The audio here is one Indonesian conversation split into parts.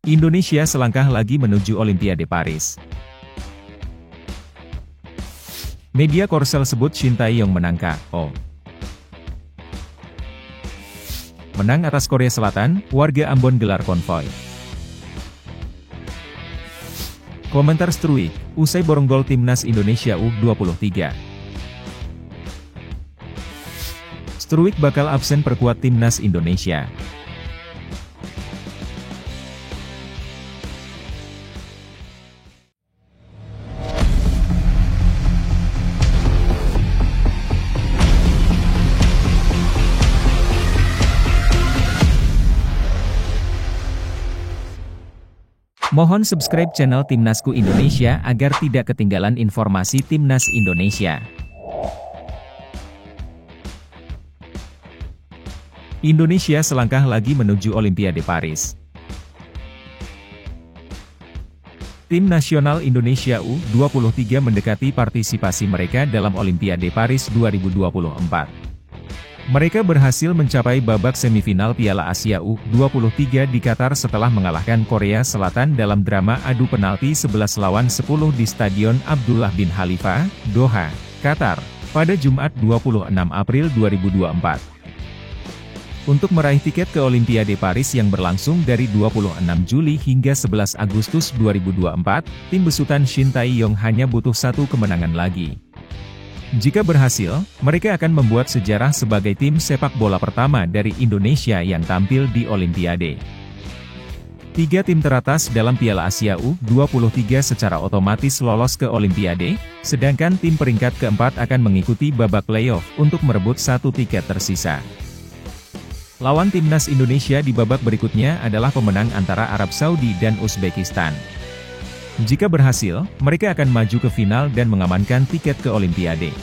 Indonesia selangkah lagi menuju Olimpiade Paris. Media Korsel sebut Shin Tae-yong menang KO. Menang atas Korea Selatan, warga Ambon gelar konvoi. Komentar Struik, usai borong gol Timnas Indonesia U23. Struik bakal absen perkuat Timnas Indonesia. Mohon subscribe channel Timnasku Indonesia agar tidak ketinggalan informasi Timnas Indonesia. Indonesia selangkah lagi menuju Olimpiade Paris. Tim nasional Indonesia U23 mendekati partisipasi mereka dalam Olimpiade Paris 2024. Mereka berhasil mencapai babak semifinal Piala Asia U23 di Qatar setelah mengalahkan Korea Selatan dalam drama adu penalti 11-10 di Stadion Abdullah bin Khalifa, Doha, Qatar, pada Jumat 26 April 2024. Untuk meraih tiket ke Olimpiade Paris yang berlangsung dari 26 Juli hingga 11 Agustus 2024, tim besutan Shin Tae-yong hanya butuh satu kemenangan lagi. Jika berhasil, mereka akan membuat sejarah sebagai tim sepak bola pertama dari Indonesia yang tampil di Olimpiade. 3 tim teratas dalam Piala Asia U23 secara otomatis lolos ke Olimpiade, sedangkan tim peringkat keempat akan mengikuti babak playoff untuk merebut satu tiket tersisa. Lawan Timnas Indonesia di babak berikutnya adalah pemenang antara Arab Saudi dan Uzbekistan. Jika berhasil, mereka akan maju ke final dan mengamankan tiket ke Olimpiade.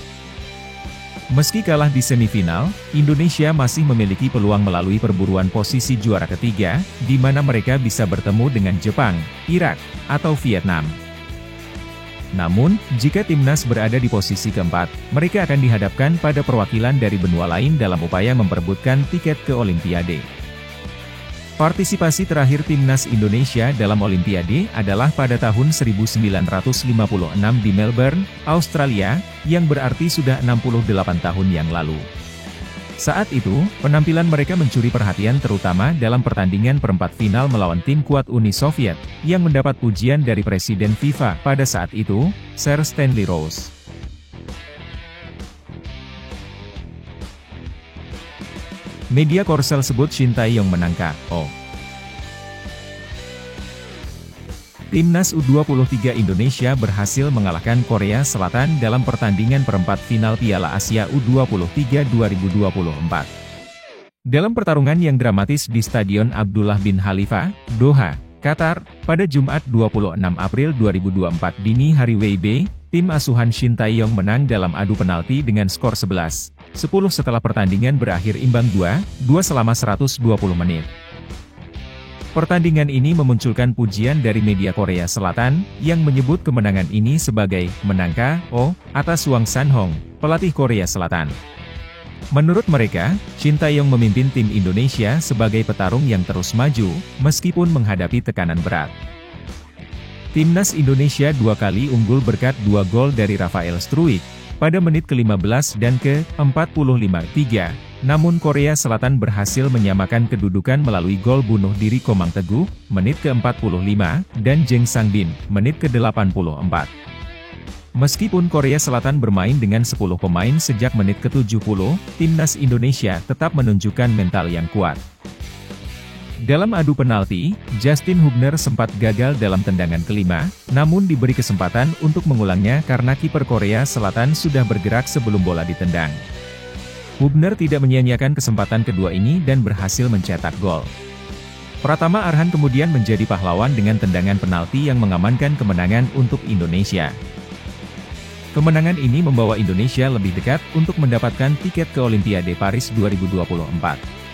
Meski kalah di semifinal, Indonesia masih memiliki peluang melalui perburuan posisi juara ketiga, di mana mereka bisa bertemu dengan Jepang, Irak, atau Vietnam. Namun, jika timnas berada di posisi keempat, mereka akan dihadapkan pada perwakilan dari benua lain dalam upaya memperebutkan tiket ke Olimpiade. Partisipasi terakhir Timnas Indonesia dalam Olimpiade adalah pada tahun 1956 di Melbourne, Australia, yang berarti sudah 68 tahun yang lalu. Saat itu, penampilan mereka mencuri perhatian terutama dalam pertandingan perempat final melawan tim kuat Uni Soviet, yang mendapat pujian dari Presiden FIFA pada saat itu, Sir Stanley Rose. Media Korsel sebut Shin Tae-yong menang KO. Timnas U23 Indonesia berhasil mengalahkan Korea Selatan dalam pertandingan perempat final Piala Asia U23 2024. Dalam pertarungan yang dramatis di Stadion Abdullah bin Khalifa, Doha, Qatar, pada Jumat 26 April 2024 dini hari WIB, tim asuhan Shin Tae-yong menang dalam adu penalti dengan skor 11-10 setelah pertandingan berakhir imbang 2-2 selama 120 menit. Pertandingan ini memunculkan pujian dari media Korea Selatan, yang menyebut kemenangan ini sebagai menang KO atas Hwang San-hong, pelatih Korea Selatan. Menurut mereka, Shin Tae-yong memimpin tim Indonesia sebagai petarung yang terus maju, meskipun menghadapi tekanan berat. Timnas Indonesia 2 kali unggul berkat 2 gol dari Rafael Struik, pada menit ke-15 dan ke-45. Namun Korea Selatan berhasil menyamakan kedudukan melalui gol bunuh diri Komang Teguh, menit ke-45, dan Jeng Sang-bin, menit ke-84. Meskipun Korea Selatan bermain dengan 10 pemain sejak menit ke-70, Timnas Indonesia tetap menunjukkan mental yang kuat. Dalam adu penalti, Justin Hubner sempat gagal dalam tendangan kelima, namun diberi kesempatan untuk mengulangnya karena kiper Korea Selatan sudah bergerak sebelum bola ditendang. Hubner tidak menyia-nyiakan kesempatan kedua ini dan berhasil mencetak gol. Pratama Arhan kemudian menjadi pahlawan dengan tendangan penalti yang mengamankan kemenangan untuk Indonesia. Kemenangan ini membawa Indonesia lebih dekat untuk mendapatkan tiket ke Olimpiade Paris 2024.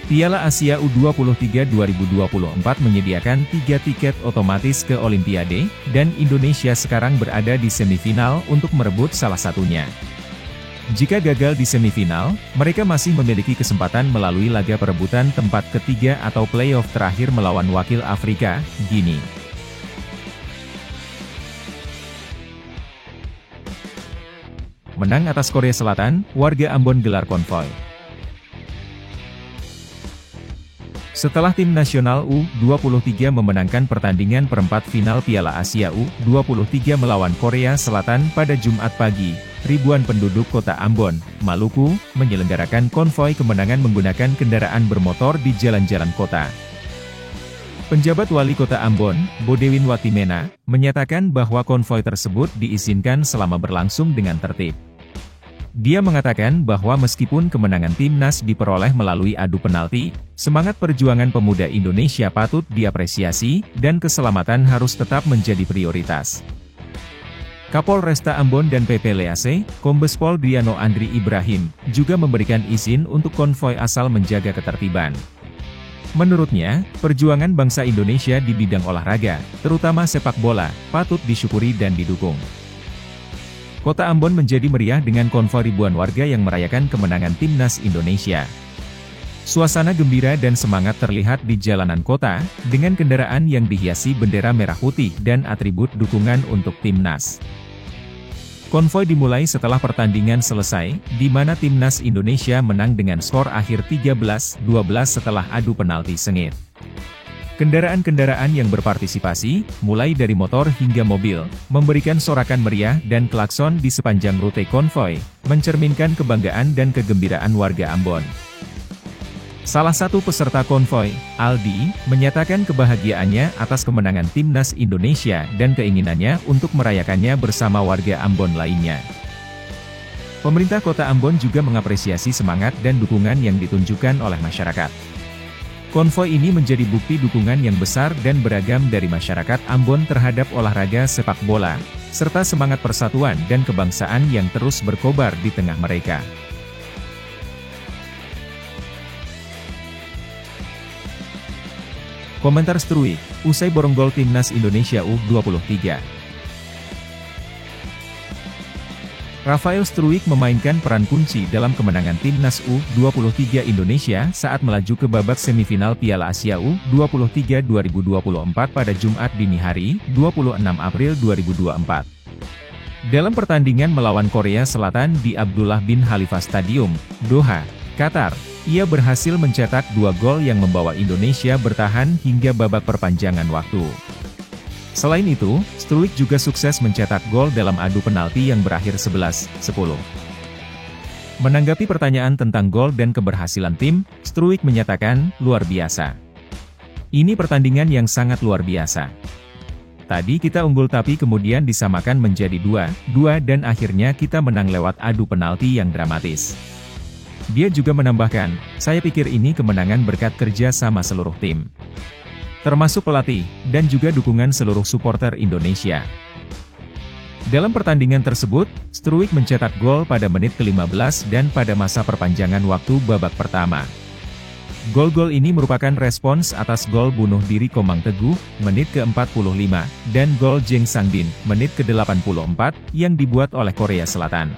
Piala Asia U23 2024 menyediakan 3 tiket otomatis ke Olimpiade, dan Indonesia sekarang berada di semifinal untuk merebut salah satunya. Jika gagal di semifinal, mereka masih memiliki kesempatan melalui laga perebutan tempat ketiga atau playoff terakhir melawan wakil Afrika, Guinea. Menang atas Korea Selatan, warga Ambon gelar konvoi. Setelah tim nasional U23 memenangkan pertandingan perempat final Piala Asia U23 melawan Korea Selatan pada Jumat pagi, ribuan penduduk kota Ambon, Maluku, menyelenggarakan konvoi kemenangan menggunakan kendaraan bermotor di jalan-jalan kota. Penjabat Wali Kota Ambon, Bodewin Watimena, menyatakan bahwa konvoi tersebut diizinkan selama berlangsung dengan tertib. Dia mengatakan bahwa meskipun kemenangan timnas diperoleh melalui adu penalti, semangat perjuangan pemuda Indonesia patut diapresiasi, dan keselamatan harus tetap menjadi prioritas. Kapolresta Ambon dan PPLAC, Kombes Pol Driano Andri Ibrahim, juga memberikan izin untuk konvoi asal menjaga ketertiban. Menurutnya, perjuangan bangsa Indonesia di bidang olahraga, terutama sepak bola, patut disyukuri dan didukung. Kota Ambon menjadi meriah dengan konvoi ribuan warga yang merayakan kemenangan timnas Indonesia. Suasana gembira dan semangat terlihat di jalanan kota, dengan kendaraan yang dihiasi bendera merah putih dan atribut dukungan untuk timnas. Konvoi dimulai setelah pertandingan selesai, di mana timnas Indonesia menang dengan skor akhir 13-12 setelah adu penalti sengit. Kendaraan-kendaraan yang berpartisipasi, mulai dari motor hingga mobil, memberikan sorakan meriah dan klakson di sepanjang rute konvoi, mencerminkan kebanggaan dan kegembiraan warga Ambon. Salah satu peserta konvoi, Aldi, menyatakan kebahagiaannya atas kemenangan timnas Indonesia dan keinginannya untuk merayakannya bersama warga Ambon lainnya. Pemerintah Kota Ambon juga mengapresiasi semangat dan dukungan yang ditunjukkan oleh masyarakat. Konvoi ini menjadi bukti dukungan yang besar dan beragam dari masyarakat Ambon terhadap olahraga sepak bola, serta semangat persatuan dan kebangsaan yang terus berkobar di tengah mereka. Komentar Struik, usai borong gol timnas Indonesia U23. Rafael Struik memainkan peran kunci dalam kemenangan timnas U23 Indonesia saat melaju ke babak semifinal Piala Asia U23 2024 pada Jumat dini hari, 26 April 2024. Dalam pertandingan melawan Korea Selatan di Abdullah bin Khalifa Stadium, Doha, Qatar, ia berhasil mencetak 2 gol yang membawa Indonesia bertahan hingga babak perpanjangan waktu. Selain itu, Struik juga sukses mencetak gol dalam adu penalti yang berakhir 11-10. Menanggapi pertanyaan tentang gol dan keberhasilan tim, Struik menyatakan, luar biasa. Ini pertandingan yang sangat luar biasa. Tadi kita unggul tapi kemudian disamakan menjadi 2-2 dan akhirnya kita menang lewat adu penalti yang dramatis. Dia juga menambahkan, saya pikir ini kemenangan berkat kerja sama seluruh tim, termasuk pelatih, dan juga dukungan seluruh supporter Indonesia. Dalam pertandingan tersebut, Struik mencetak gol pada menit ke-15 dan pada masa perpanjangan waktu babak pertama. Gol-gol ini merupakan respons atas gol bunuh diri Komang Teguh, menit ke-45, dan gol Jeng Sangbin, menit ke-84, yang dibuat oleh Korea Selatan.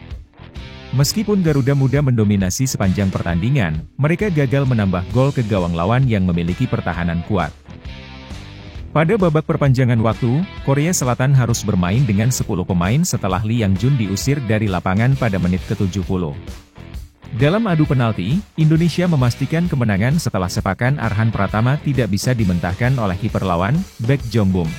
Meskipun Garuda Muda mendominasi sepanjang pertandingan, mereka gagal menambah gol ke gawang lawan yang memiliki pertahanan kuat. Pada babak perpanjangan waktu, Korea Selatan harus bermain dengan 10 pemain setelah Lee Yang Jun diusir dari lapangan pada menit ke-70. Dalam adu penalti, Indonesia memastikan kemenangan setelah sepakan Arhan Pratama tidak bisa dimentahkan oleh kiper lawan, bek Jong Bum.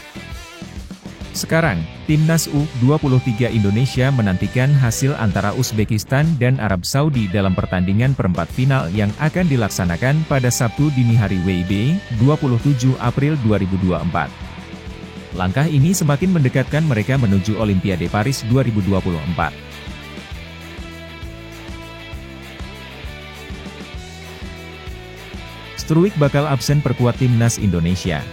Sekarang, timnas U23 Indonesia menantikan hasil antara Uzbekistan dan Arab Saudi dalam pertandingan perempat final yang akan dilaksanakan pada Sabtu dini hari WIB, 27 April 2024. Langkah ini semakin mendekatkan mereka menuju Olimpiade Paris 2024. Struik bakal absen perkuat timnas Indonesia.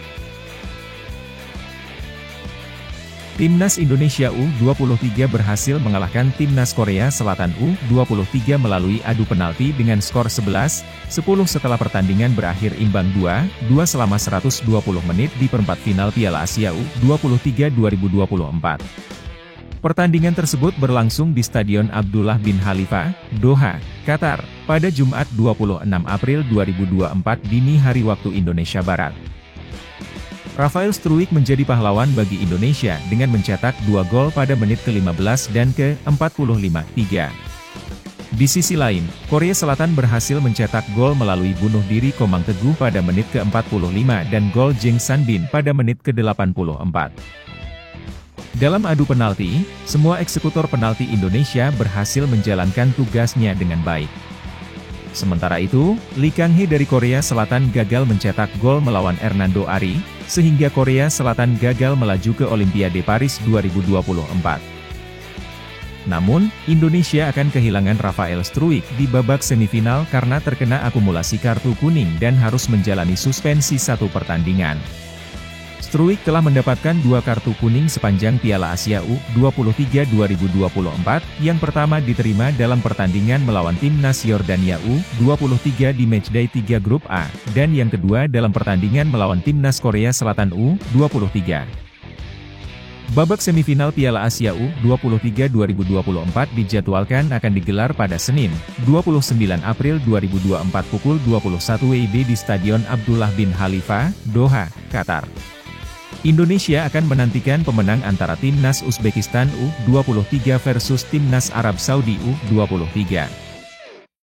Timnas Indonesia U23 berhasil mengalahkan Timnas Korea Selatan U23 melalui adu penalti dengan skor 11-10 setelah pertandingan berakhir imbang 2-2 selama 120 menit di perempat final Piala Asia U23 2024. Pertandingan tersebut berlangsung di Stadion Abdullah bin Khalifa, Doha, Qatar, pada Jumat 26 April 2024 dini hari waktu Indonesia Barat. Rafael Struijk menjadi pahlawan bagi Indonesia dengan mencetak 2 gol pada menit ke-15 dan ke-45. Di sisi lain, Korea Selatan berhasil mencetak gol melalui bunuh diri Komang Teguh pada menit ke-45 dan gol Jeng Sanbin pada menit ke-84. Dalam adu penalti, semua eksekutor penalti Indonesia berhasil menjalankan tugasnya dengan baik. Sementara itu, Lee Kang-hee dari Korea Selatan gagal mencetak gol melawan Hernando Ari, sehingga Korea Selatan gagal melaju ke Olimpiade Paris 2024. Namun, Indonesia akan kehilangan Rafael Struijk di babak semifinal karena terkena akumulasi kartu kuning dan harus menjalani suspensi 1 pertandingan. Struijk telah mendapatkan 2 kartu kuning sepanjang Piala Asia U23 2024, yang pertama diterima dalam pertandingan melawan timnas Yordania U23 di matchday 3 Grup A, dan yang kedua dalam pertandingan melawan timnas Korea Selatan U23. Babak semifinal Piala Asia U23 2024 dijadwalkan akan digelar pada Senin, 29 April 2024 pukul 21 WIB di Stadion Abdullah bin Khalifa, Doha, Qatar. Indonesia akan menantikan pemenang antara timnas Uzbekistan U23 versus timnas Arab Saudi U23.